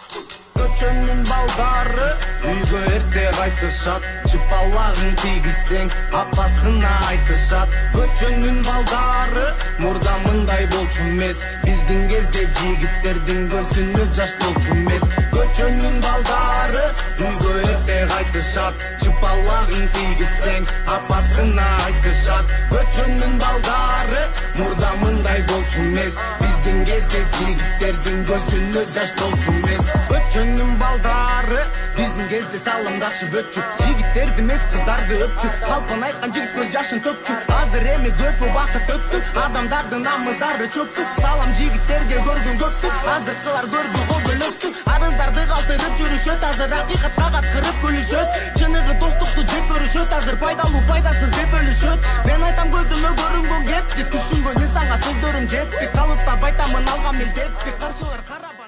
Көчөнүн балдары үйгө эрте кайтышат, чыпалагын тийгизсең апасына айтышат. Көчөнүн балдары мурда мындай болчу эмес, биздин кезде жигиттердин көзүнө жаш болчу эмес. Көчөнүн балдары үйгө эрте кайтышат, чыпалагын тийгизсең апасына айтышат. Көчөнүн балдары мурда мындай болчу эмес, биздин кезде жигиттердин көзүнө жаш болчу эмес. Көчөнүн балдары биздин кезде саламдашып өтчү, жигиттерди эмес кыздарды өпчү, калпын айткан жигит көз жашын төкчү. Азыр эми көп убакыт өттү, адамдардын намыздары чөктү, салам жигиттерге көргүн көптү, азыркылар көрдү көбөлөктү. Арыздарды калтырып жүрүшөт, азыр акыйкатка каткырып күлүшөт, чыныгы достукту жек көрүшөт, азыр пайдалуу пайдасыз деп бөлүшөт. Мен айтам көзүмө көрүнгөн кепти, түшүнгөн инсанга сөздөрүм жетти, калыстап айтамын алган милдетти, каршылар карап